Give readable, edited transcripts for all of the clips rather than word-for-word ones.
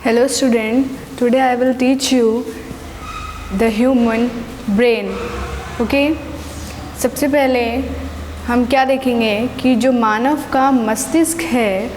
Hello student, today I will teach you the human brain. Okay? सबसे पहले हम क्या देखेंगे कि जो मानव का मस्तिष्क है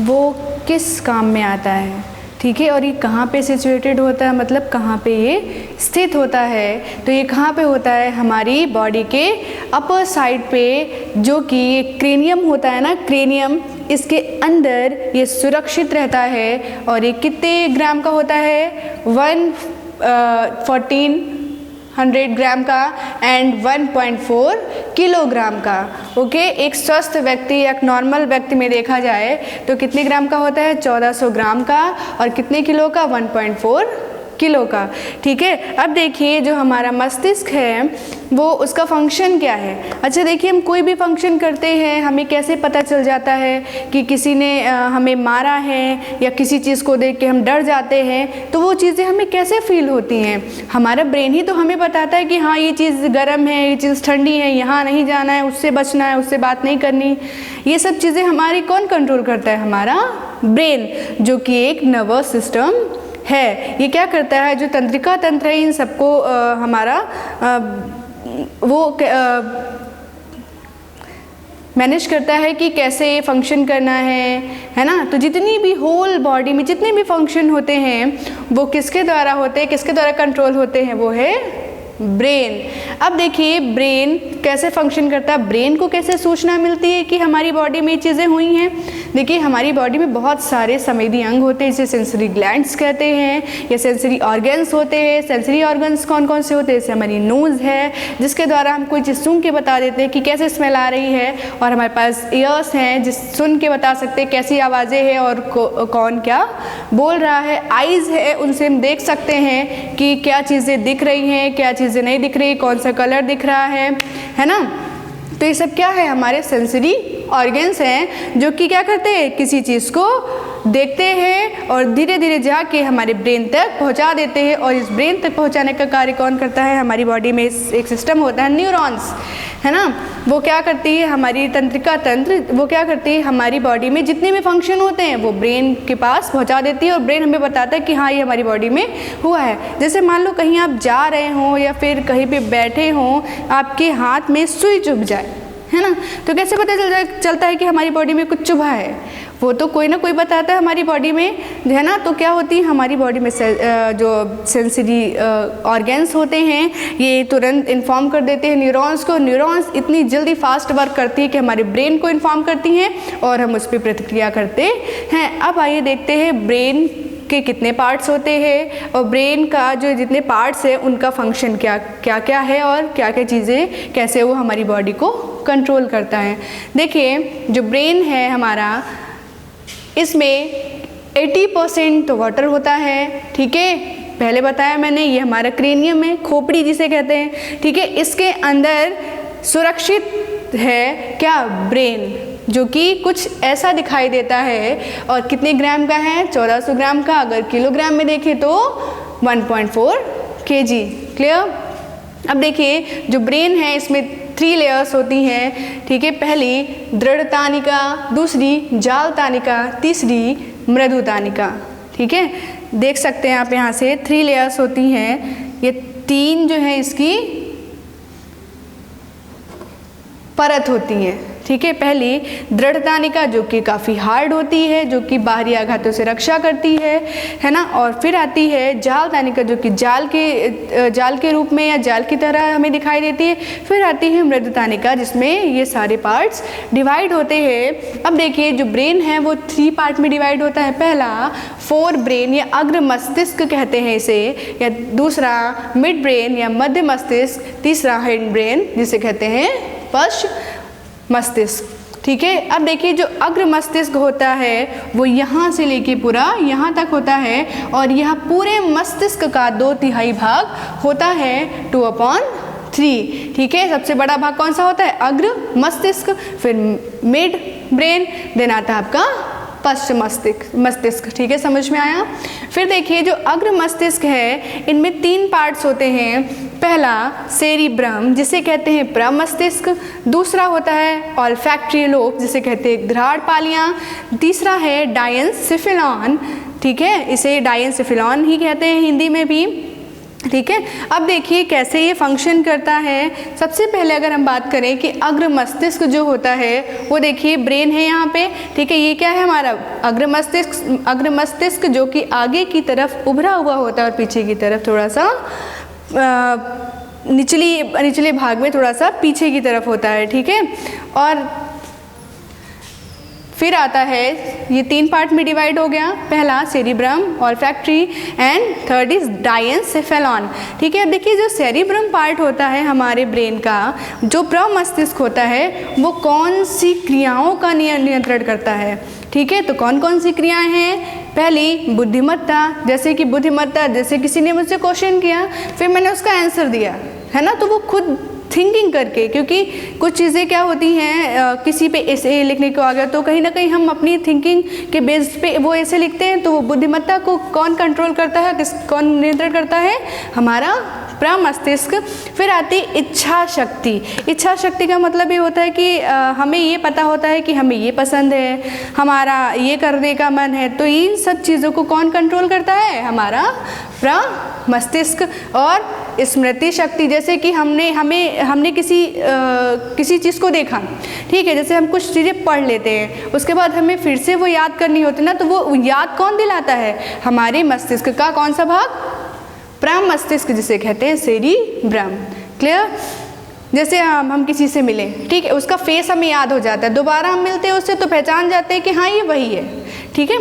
वो किस काम में आता है, ठीक है, और ये कहाँ पे सिचुएटेड होता है, मतलब कहाँ पे ये स्थित होता है। तो ये कहाँ पे होता है, हमारी बॉडी के अपर साइड पे, जो कि क्रेनियम होता है ना, क्रेनियम, इसके अंदर ये सुरक्षित रहता है। और ये कितने ग्राम का होता है, 1400 ग्राम का एंड 1.4 किलोग्राम का। ओके, एक स्वस्थ व्यक्ति, एक नॉर्मल व्यक्ति में देखा जाए तो कितने ग्राम का होता है, 1400 ग्राम का, और कितने किलो का, 1.4 किलो का। ठीक है, अब देखिए जो हमारा मस्तिष्क है वो उसका फंक्शन क्या है। अच्छा देखिए, हम कोई भी फंक्शन करते हैं हमें कैसे पता चल जाता है कि किसी ने हमें मारा है या किसी चीज़ को देख के हम डर जाते हैं, तो वो चीज़ें हमें कैसे फील होती हैं। हमारा ब्रेन ही तो हमें बताता है कि हाँ ये चीज़ गर्म है, ये चीज़ ठंडी है, यहाँ नहीं जाना है, उससे बचना है, उससे बात नहीं करनी। ये सब चीज़ें हमारी कौन कंट्रोल करता है, हमारा ब्रेन, जो कि एक नर्वस सिस्टम है। ये क्या करता है, जो तंत्रिका तंत्र है इन सबको हमारा वो मैनेज करता है कि कैसे फंक्शन करना है ना। तो जितनी भी होल बॉडी में जितने भी फंक्शन होते हैं वो किसके द्वारा होते हैं, किसके द्वारा कंट्रोल होते हैं, वो है ब्रेन। अब देखिए ब्रेन कैसे फंक्शन करता है, ब्रेन को कैसे सूचना मिलती है कि हमारी बॉडी में ये चीज़ें हुई हैं। देखिए हमारी बॉडी में बहुत सारे संवेदी अंग होते हैं, जिसे सेंसरी ग्लैंड्स कहते हैं या सेंसरी ऑर्गन्स होते हैं। सेंसरी ऑर्गन्स कौन कौन से होते हैं, जैसे हमारी नोज़ है जिसके द्वारा हम कोई चीज़ सूंघ के बता देते हैं कि कैसे स्मेल आ रही है, और हमारे पास ईयर्स हैं जिस सुन के बता सकते हैं कैसी आवाज़ें हैं और कौन क्या बोल रहा है। आइज़ है, उनसे हम देख सकते हैं कि क्या चीज़ें दिख रही हैं, क्या चीज़ें नहीं दिख रही, कौन सा कलर दिख रहा है ना। तो ये सब क्या है, हमारे सेंसरी ऑर्गन्स हैं जो कि क्या करते हैं, किसी चीज़ को देखते हैं और धीरे धीरे जाके हमारे ब्रेन तक पहुंचा देते हैं। और इस ब्रेन तक पहुंचाने का कार्य कौन करता है, हमारी बॉडी में एक सिस्टम होता है न्यूरॉन्स, है ना। वो क्या करती है, हमारी तंत्रिका तंत्र, वो क्या करती है, हमारी बॉडी में जितने भी फंक्शन होते हैं वो ब्रेन के पास पहुंचा देती है, और ब्रेन हमें बताता है कि हाँ ये हमारी बॉडी में हुआ है। जैसे मान लो कहीं आप जा रहे हों या फिर कहीं पे बैठे हों, आपके हाथ में सुई चुभ जाए, है ना, तो कैसे पता चलता है कि हमारी बॉडी में कुछ चुभा है, वो तो कोई ना कोई बताता है हमारी बॉडी में, है ना। तो क्या होती है, हमारी बॉडी में जो सेंसरी ऑर्गन्स होते हैं ये तुरंत इन्फॉर्म कर देते हैं न्यूरॉन्स को। न्यूरॉन्स इतनी जल्दी फास्ट वर्क करती है कि हमारे ब्रेन को इन्फॉर्म करती हैं और हम उस पर प्रतिक्रिया करते हैं। अब आइए देखते हैं ब्रेन के कितने पार्ट्स होते हैं और ब्रेन का जो जितने पार्ट्स हैं उनका फंक्शन क्या क्या है और क्या क्या चीज़ें कैसे वो हमारी बॉडी को कंट्रोल करता है। देखिए जो ब्रेन है हमारा, इसमें 80% तो वाटर होता है, ठीक है, पहले बताया मैंने, ये हमारा क्रेनियम है, खोपड़ी जिसे कहते हैं, ठीक है। इसके अंदर सुरक्षित है क्या, ब्रेन, जो कि कुछ ऐसा दिखाई देता है। और कितने ग्राम का है, 1400 ग्राम का। अगर किलोग्राम में देखें तो 1.4 kg। क्लियर। अब देखिए जो ब्रेन है इसमें 3 लेयर्स होती हैं, ठीक है। पहली दृढ़ तानिका, दूसरी जाल तानिका, तीसरी मृदु तानिका, ठीक है। देख सकते हैं आप यहाँ से 3 लेयर्स होती हैं। ये 3 जो है इसकी परत होती हैं, ठीक है। पहली दृढ़ तानिका जो कि काफ़ी हार्ड होती है, जो कि बाहरी आघातों से रक्षा करती है ना। और फिर आती है जाल तानिका जो कि जाल के रूप में या जाल की तरह हमें दिखाई देती है। फिर आती है मृदु तानिका जिसमें ये सारे पार्ट्स डिवाइड होते हैं। अब देखिए जो ब्रेन है वो 3 पार्ट में डिवाइड होता है। पहला फोर ब्रेन या अग्र मस्तिष्क कहते हैं इसे, या दूसरा मिड ब्रेन या मध्य मस्तिष्क, तीसरा हिंड ब्रेन जिसे कहते हैं पश्च मस्तिष्क, ठीक है। अब देखिए जो अग्र मस्तिष्क होता है वो यहाँ से लेके पूरा यहाँ तक होता है, और यह पूरे मस्तिष्क का 2/3 भाग होता है, 2/3, ठीक है। सबसे बड़ा भाग कौन सा होता है, अग्र मस्तिष्क, फिर मिड ब्रेन, देन आता है आपका पश्च मस्तिष्क, ठीक है, समझ में आया। फिर देखिए जो अग्र मस्तिष्क है इनमें 3 पार्ट्स होते हैं। पहला सेरिब्रम जिसे कहते हैं प्रमस्तिष्क, दूसरा होता है ऑल्फैक्टरी लोब जिसे कहते हैं घ्राण पालियाँ, तीसरा है डायंसिफिलॉन, ठीक है, इसे डायेंसेफेलॉन ही कहते हैं हिंदी में भी, ठीक है। अब देखिए कैसे ये फंक्शन करता है। सबसे पहले अगर हम बात करें कि अग्र मस्तिष्क जो होता है वो देखिए ब्रेन है यहाँ पे, ठीक है। ये क्या है हमारा अग्र मस्तिष्क जो कि आगे की तरफ उभरा हुआ होता है और पीछे की तरफ थोड़ा सा निचले भाग में थोड़ा सा पीछे की तरफ होता है, ठीक है। और फिर आता है, ये 3 पार्ट में डिवाइड हो गया, पहला cerebrum, olfactory and third is diencephalon, ठीक है। अब देखिए जो सेरिब्रम पार्ट होता है हमारे ब्रेन का, जो प्रमस्तिष्क होता है, वो कौन सी क्रियाओं का नियंत्रण करता है, ठीक है। तो कौन कौन सी क्रियाएं हैं? पहली बुद्धिमत्ता, जैसे कि बुद्धिमत्ता, जैसे किसी ने मुझसे क्वेश्चन किया फिर मैंने उसका आंसर दिया, है ना, तो वो खुद थिंकिंग करके, क्योंकि कुछ चीज़ें क्या होती हैं, किसी पे ऐसे लिखने को आ गया तो कहीं ना कहीं हम अपनी थिंकिंग के बेस पे वो ऐसे लिखते हैं, तो वो बुद्धिमत्ता को कौन कंट्रोल करता है, कौन नियंत्रण करता है? हमारा प्रमस्तिष्क। फिर आती इच्छा शक्ति। इच्छा शक्ति का मतलब ये होता है कि हमें ये पता होता है कि हमें ये पसंद है, हमारा ये करने का मन है, तो इन सब चीज़ों को कौन कंट्रोल करता है? हमारा प्रमस्तिष्क। और स्मृति शक्ति, जैसे कि हमने किसी चीज़ को देखा, ठीक है, जैसे हम कुछ चीज़ें पढ़ लेते हैं, उसके बाद हमें फिर से वो याद करनी होती है ना, तो वो याद कौन दिलाता है? हमारे मस्तिष्क का कौन सा भाग? प्रमस्तिष्क, जिसे कहते हैं सेरिब्रम। क्लियर? जैसे हम किसी से मिले, ठीक है, उसका फेस हमें याद हो जाता है, दोबारा हम मिलते हैं उससे तो पहचान जाते हैं कि हाँ ये वही है, ठीक है।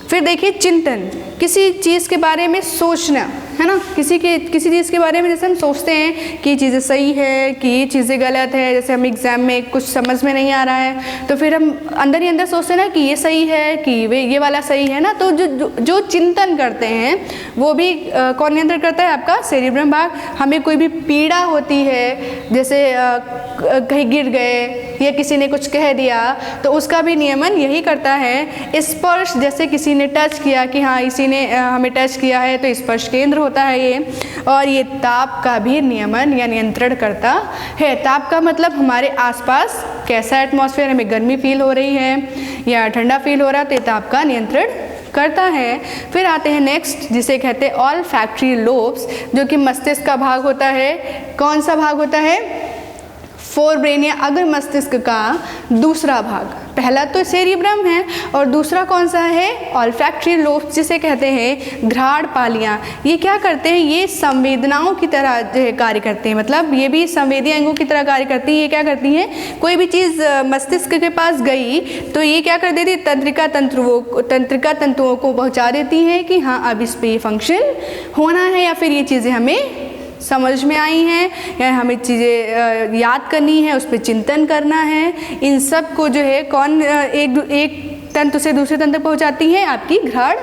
फिर देखिए चिंतन, किसी चीज़ के बारे में सोचना, है ना, किसी चीज़ के बारे में जैसे हम सोचते हैं कि ये चीज़ें सही है कि ये चीज़ें गलत है, जैसे हम एग्ज़ाम में कुछ समझ में नहीं आ रहा है तो फिर हम अंदर ही अंदर सोचते हैं ना कि ये सही है कि ये वाला सही है ना, तो जो चिंतन करते हैं वो भी कौन नियंत्रण करता है? आपका सेरिब्रम भाग। हमें कोई भी पीड़ा होती है, जैसे कहीं गिर गए या किसी ने कुछ कह दिया, तो उसका भी नियमन यही करता है। स्पर्श, जैसे किसी ने टच किया कि हाँ इसी ने हमें टच किया है, तो स्पर्श केंद्र होता है ये। और ये ताप का भी नियमन या नियंत्रण करता है। ताप का मतलब हमारे आसपास कैसा एटमॉस्फेयर, हमें गर्मी फील हो रही है या ठंडा फील हो रहा है, तो ताप का नियंत्रण करता है। फिर आते हैं नेक्स्ट, जिसे कहते हैं ऑल्फैक्टरी लोब्स, जो कि मस्तिष्क का भाग होता है। कौन सा भाग होता है? फोर ब्रेन या अग्र मस्तिष्क का दूसरा भाग। पहला तो सेरिब्रम है और दूसरा कौन सा है? ऑल्फैक्टरी लोब्स, जिसे कहते हैं घ्राण पालियाँ। ये क्या करते हैं? ये संवेदनाओं की तरह जो है कार्य करते हैं, मतलब ये भी संवेदी अंगों की तरह कार्य करती हैं। ये क्या करती हैं? कोई भी चीज़ मस्तिष्क के पास गई तो ये क्या कर देती है? तंत्रिका तंतुओं को पहुँचा देती हैं कि हाँ अब इस पर ये फंक्शन होना है, या फिर ये चीज़ें हमें समझ में आई हैं, या हमें चीज़ें याद करनी है, उस पर चिंतन करना है। इन सब को जो है कौन एक तंतु से दूसरे तंतु तक पहुँचाती हैं? आपकी घ्राण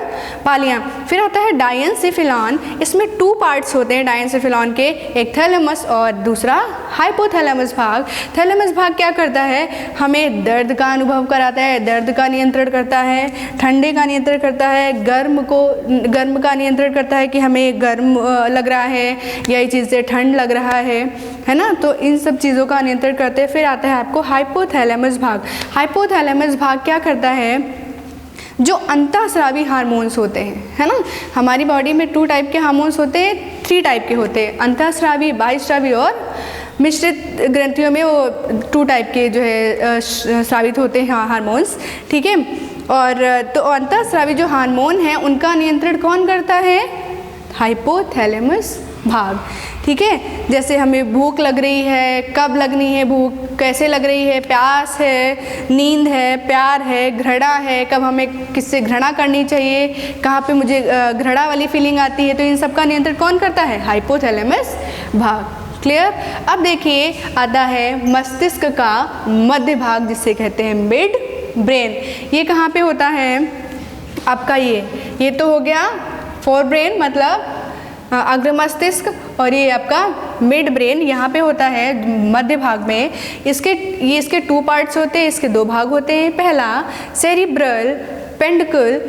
पालियाँ। फिर आता है डायेंसेफेलॉन। इसमें 2 पार्ट्स होते हैं डायेंसेफेलॉन के, एक थैलेमस और दूसरा हाइपोथैलेमस भाग। थैलेमस भाग क्या करता है? हमें दर्द का अनुभव कराता है, दर्द का नियंत्रण करता है, ठंडे का नियंत्रण करता है, गर्म का नियंत्रण करता है कि हमें गर्म लग रहा है या ये चीज़ से ठंड लग रहा है ना, तो इन सब चीज़ों का नियंत्रण करते हैं। फिर आता है आपको हाइपोथैलेमस भाग। हाइपोथैलेमस भाग क्या करता है? जो अंतःस्रावी हार्मोन्स होते हैं, है ना, हमारी बॉडी में 2 टाइप के हार्मोन्स होते हैं, 3 टाइप के होते हैं, अंतःस्रावी, बाह्यस्रावी और मिश्रित ग्रंथियों में वो 2 टाइप के जो है स्रावित होते हैं हार्मोन्स, ठीक है। और तो अंतःस्रावी जो हार्मोन है उनका नियंत्रण कौन करता है? हाइपोथैलेमस भाग, ठीक है। जैसे हमें भूख लग रही है, कब लगनी है भूख, कैसे लग रही है, प्यास है, नींद है, प्यार है, घृणा है, कब हमें किससे घृणा करनी चाहिए, कहाँ पे मुझे घृणा वाली फीलिंग आती है, तो इन सब का नियंत्रण कौन करता है? हाइपोथैलेमस भाग। क्लियर? अब देखिए आता है मस्तिष्क का मध्य भाग, जिसे कहते हैं मिड ब्रेन। ये कहाँ पे होता है? आपका ये तो हो गया फोर ब्रेन, मतलब अग्र मस्तिष्क, और ये आपका मिड ब्रेन यहाँ पे होता है मध्य भाग में। इसके 2 पार्ट्स होते हैं, इसके 2 भाग होते हैं। पहला सेरिब्रल पेंडिकल,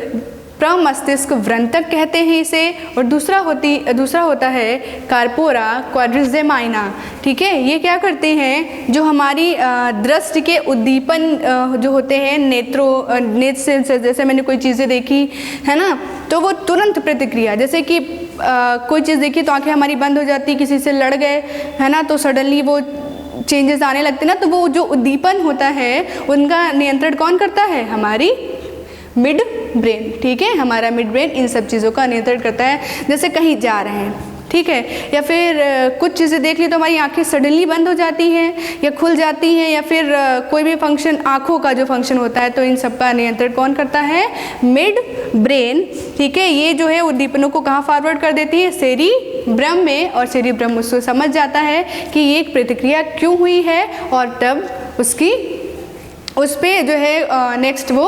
प्रमस्तिष्क वृंतक कहते हैं इसे, और दूसरा होता है कार्पोरा क्वाड्रिजेमाइना। ठीक है, ये क्या करते हैं, जो हमारी दृष्टि के उद्दीपन जो होते हैं नेत्र से, जैसे मैंने कोई चीज़ें देखी है ना, तो वो तुरंत प्रतिक्रिया, जैसे कि कोई चीज़ देखी तो आंखें हमारी बंद हो जाती, किसी से लड़ गए है ना, तो सडनली वो चेंजेस आने लगते ना, तो वो जो उद्दीपन होता है उनका नियंत्रण कौन करता है, हमारी मिड ब्रेन। ठीक है, हमारा मिड ब्रेन इन सब चीज़ों का नियंत्रण करता है, जैसे कहीं जा रहे हैं, ठीक है, या फिर कुछ चीज़ें देख ली तो हमारी आंखें सडनली बंद हो जाती हैं या खुल जाती हैं, या फिर कोई भी फंक्शन, आँखों का जो फंक्शन होता है, तो इन सब का नियंत्रण कौन करता है, मिड ब्रेन। ठीक है, ये जो है उद्दीपनों को कहाँ फॉरवर्ड कर देती है, सेरिब्रम में, और सेरिब्रम उसको समझ जाता है कि ये एक प्रतिक्रिया क्यों हुई है, और तब उस पर जो है नेक्स्ट वो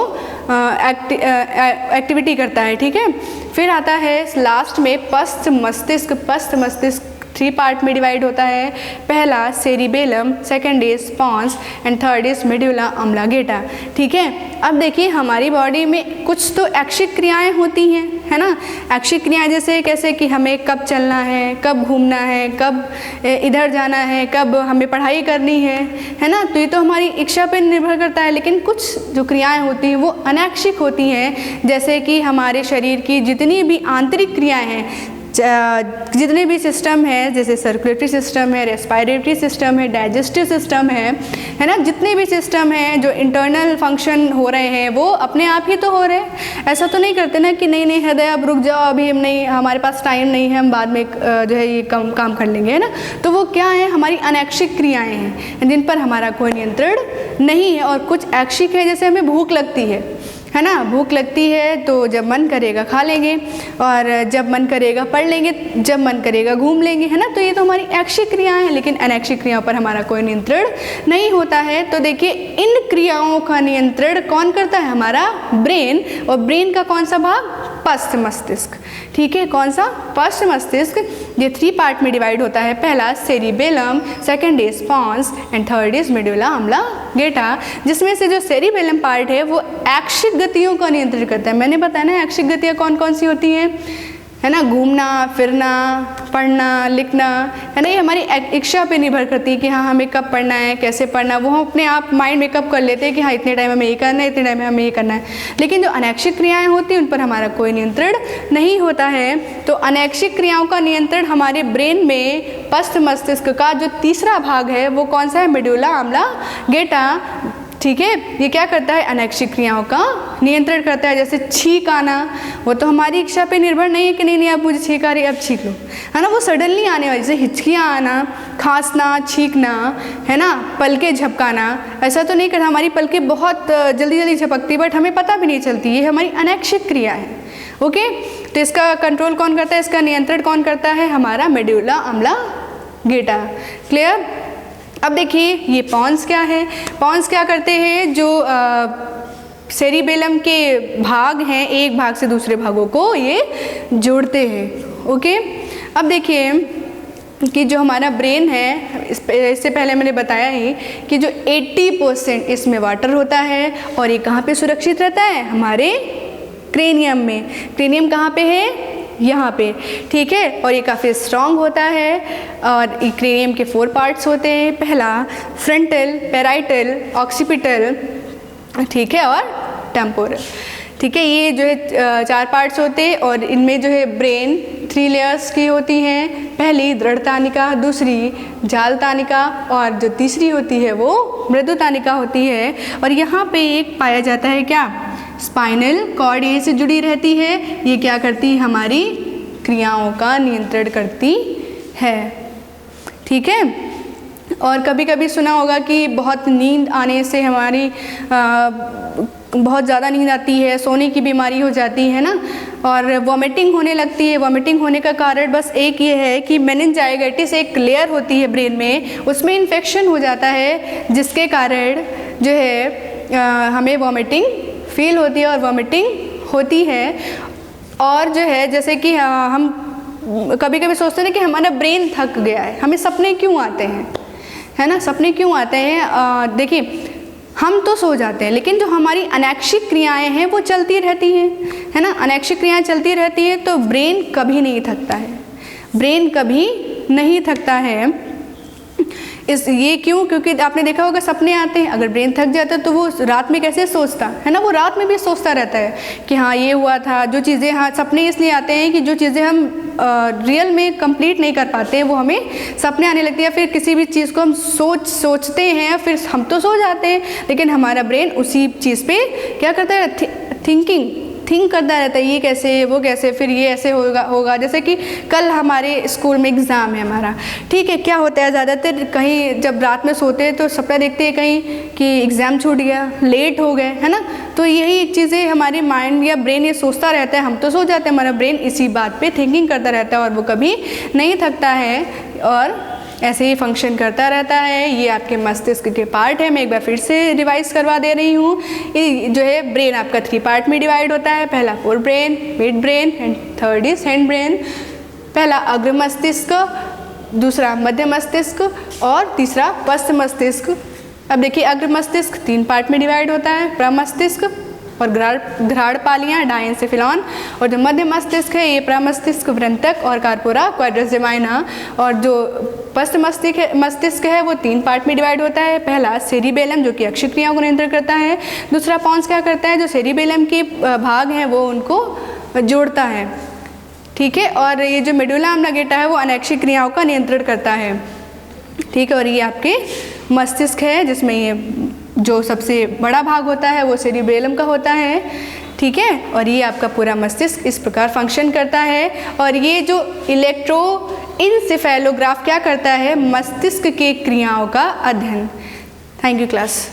एक्टिविटी करता है। ठीक है, फिर आता है लास्ट में पश्च मस्तिष्क। पश्च मस्तिष्क 3 पार्ट में डिवाइड होता है। पहला cerebellum, second is pons and third is medulla oblongata. ठीक है, अब देखिए हमारी बॉडी में कुछ तो ऐच्छिक क्रियाएं होती हैं, है ना। ऐच्छिक क्रियाएं जैसे कैसे कि हमें कब चलना है, कब घूमना है, कब इधर जाना है, कब हमें पढ़ाई करनी है ना, तो ये तो हमारी इच्छा पर निर्भर करता है। लेकिन कुछ जो क्रियाएं होती हैं वो अनैच्छिक होती हैं, जैसे कि हमारे शरीर की जितनी भी आंतरिक क्रियाएं हैं, जितने भी सिस्टम है, जैसे सर्कुलेटरी सिस्टम है, रेस्पिरेटरी सिस्टम है, डाइजेस्टिव सिस्टम है ना, जितने भी सिस्टम हैं जो इंटरनल फंक्शन हो रहे हैं वो अपने आप ही तो हो रहे हैं। ऐसा तो नहीं करते ना कि नहीं हृदय अब रुक जाओ, अभी हम नहीं, हमारे पास टाइम नहीं है, हम बाद में जो है ये काम कर लेंगे, है ना। तो वो क्या है, हमारी अनैच्छिक क्रियाएँ हैं जिन पर हमारा कोई नियंत्रण नहीं है। और कुछ ऐच्छिक है, जैसे हमें भूख लगती है ना, भूख लगती है तो जब मन करेगा खा लेंगे, और जब मन करेगा पढ़ लेंगे, जब मन करेगा घूम लेंगे, है ना। तो ये तो हमारी ऐच्छिक क्रियाएं हैं, लेकिन अनैच्छिक क्रियाओं पर हमारा कोई नियंत्रण नहीं होता है। तो देखिए इन क्रियाओं का नियंत्रण कौन करता है, हमारा ब्रेन। और ब्रेन का कौन सा भाग, पश्च मस्तिष्क। ठीक है, कौन सा, पश्च मस्तिष्क। ये 3 पार्ट में डिवाइड होता है। पहला cerebellum, second is pons and third is medulla oblongata, जिसमें से जो सेरिबेलम पार्ट है वो ऐच्छिक गतियों का नियंत्रण करता है। मैंने बताया ना ऐच्छिक गतियाँ कौन कौन सी होती हैं, है ना, घूमना फिरना, पढ़ना लिखना, है ना, ये हमारी इच्छा पे निर्भर करती है कि हाँ हमें कब पढ़ना है, कैसे पढ़ना, वो हम अपने आप माइंड में कब कर लेते हैं कि हाँ इतने टाइम हमें ये करना है, इतने टाइम में हमें ये करना है। लेकिन जो अनैच्छिक क्रियाएं होती हैं उन पर हमारा कोई नियंत्रण नहीं होता है। तो अनैच्छिक क्रियाओं का नियंत्रण हमारे ब्रेन में पश्च मस्तिष्क का जो तीसरा भाग है वो कौन सा है, मेडुला ऑब्लांगेटा। ठीक है, ये क्या करता है, अनैच्छिक क्रियाओं का नियंत्रण करता है। जैसे छींक आना, वो तो हमारी इच्छा पे निर्भर नहीं है कि नहीं अब मुझे छींक आ रही है, अब छींक लो, है ना, वो सडनली आने वाली। जैसे हिचकियाँ आना, खांसना, छींकना, है ना, पलकें झपकाना, ऐसा तो नहीं करता, हमारी पलकें बहुत जल्दी जल्दी झपकती बट हमें पता भी नहीं चलती, ये हमारी अनैच्छिक क्रिया है। ओके, तो इसका कंट्रोल कौन करता है, इसका नियंत्रण कौन करता है, हमारा मेडुला ऑब्लांगेटा। क्लियर। अब देखिए ये पॉन्स क्या है, पॉन्स क्या करते हैं, जो सेरिबेलम के भाग हैं, एक भाग से दूसरे भागों को ये जोड़ते हैं। ओके, अब देखिए कि जो हमारा ब्रेन है, इससे पहले मैंने बताया ही कि जो 80% इसमें वाटर होता है, और ये कहाँ पे सुरक्षित रहता है, हमारे क्रेनियम में। क्रेनियम कहाँ पे है, यहाँ पे। ठीक है, और ये काफ़ी स्ट्रॉन्ग होता है। और क्रेनियम के 4 पार्ट्स होते हैं। पहला फ्रंटल, पैराइटल, ऑक्सीपिटल, ठीक है, और टेम्पोरल। ठीक है, ये जो है 4 पार्ट्स होते हैं, और इनमें जो है ब्रेन 3 लेयर्स की होती हैं। पहली दृढ़ तानिका, दूसरी जाल तानिका, और जो तीसरी होती है वो मृदु तानिका होती है। और यहाँ पे एक पाया जाता है क्या, स्पाइनल कॉर्ड, ये से जुड़ी रहती है। ये क्या करती है, हमारी क्रियाओं का नियंत्रण करती है। ठीक है, और कभी कभी सुना होगा कि बहुत नींद आने से हमारी बहुत ज़्यादा नींद आती है, सोने की बीमारी हो जाती है ना, और वॉमिटिंग होने लगती है। वॉमिटिंग होने का कारण बस एक ये है कि मेनिंजाइटिस एक लेयर होती है ब्रेन में, उसमें इन्फेक्शन हो जाता है, जिसके कारण जो है हमें वॉमिटिंग फील होती है और वॉमिटिंग होती है। और जो है जैसे कि हम कभी कभी सोचते हैं कि हमारा ब्रेन थक गया है, हमें सपने क्यों आते हैं, है ना, सपने क्यों आते हैं। देखिए हम तो सो जाते हैं, लेकिन जो हमारी अनैच्छिक क्रियाएं हैं वो चलती रहती हैं, है ना। अनैच्छिक क्रियाएं चलती रहती हैं तो ब्रेन कभी नहीं थकता है, ब्रेन कभी नहीं थकता है। ये क्यों? क्योंकि आपने देखा होगा सपने आते हैं, अगर ब्रेन थक जाता है तो वो रात में कैसे सोचता है ना, वो रात में भी सोचता रहता है कि हाँ ये हुआ था। जो चीज़ें, हाँ सपने इसलिए आते हैं कि जो चीज़ें हम रियल में कंप्लीट नहीं कर पाते हैं वो हमें सपने आने लगती है। फिर किसी भी चीज़ को हम सोचते हैं, फिर हम तो सो जाते हैं, लेकिन हमारा ब्रेन उसी चीज़ पे क्या करता है, थिंक करता रहता है, ये कैसे, वो कैसे, फिर ये ऐसे होगा। जैसे कि कल हमारे स्कूल में एग्ज़ाम है हमारा, ठीक है। क्या होता है, ज़्यादातर कहीं जब रात में सोते हैं तो सपना देखते हैं कहीं कि एग्ज़ाम छूट गया, लेट हो गए, है ना। तो यही चीज़ें हमारे माइंड या ब्रेन ये सोचता रहता है, हम तो सो जाते हैं, हमारा ब्रेन इसी बात पे थिंकिंग करता रहता है और वो कभी नहीं थकता है और ऐसे ही फंक्शन करता रहता है। ये आपके मस्तिष्क के पार्ट है। मैं एक बार फिर से रिवाइज करवा दे रही हूँ। ये जो है ब्रेन आपका 3 पार्ट में डिवाइड होता है। पहला fore brain, mid brain and third is hind brain. पहला अग्र मस्तिष्क, दूसरा मध्य मस्तिष्क और तीसरा पश्च मस्तिष्क। अब देखिए अग्र मस्तिष्क 3 पार्ट में डिवाइड होता है, प्रमस्तिष्क और घ्राण पालियाँ डायेंसेफिलॉन। और जो मध्य मस्तिष्क है ये प्रमस्तिष्क, वृंतक और कार्पोरा क्वाड्रस जेमाइना। और जो पश्च मस्तिष्क है वो 3 पार्ट में डिवाइड होता है। पहला सेरिबेलम जो कि अक्षिक क्रियाओं को नियंत्रित करता है। दूसरा पॉन्स क्या करता है, जो सेरिबेलम के भाग हैं वो उनको जोड़ता है, ठीक है। और ये जो मेडुला ऑब्लिंगेटा है वो अनैच्छिक क्रियाओं का नियंत्रण करता है, ठीक है। और ये आपके मस्तिष्क है जिसमें ये जो सबसे बड़ा भाग होता है वो सेरिबेलम का होता है, ठीक है। और ये आपका पूरा मस्तिष्क इस प्रकार फंक्शन करता है। और ये जो इलेक्ट्रोइंसेफेलोग्राफ क्या करता है, मस्तिष्क के क्रियाओं का अध्ययन। Thank you class.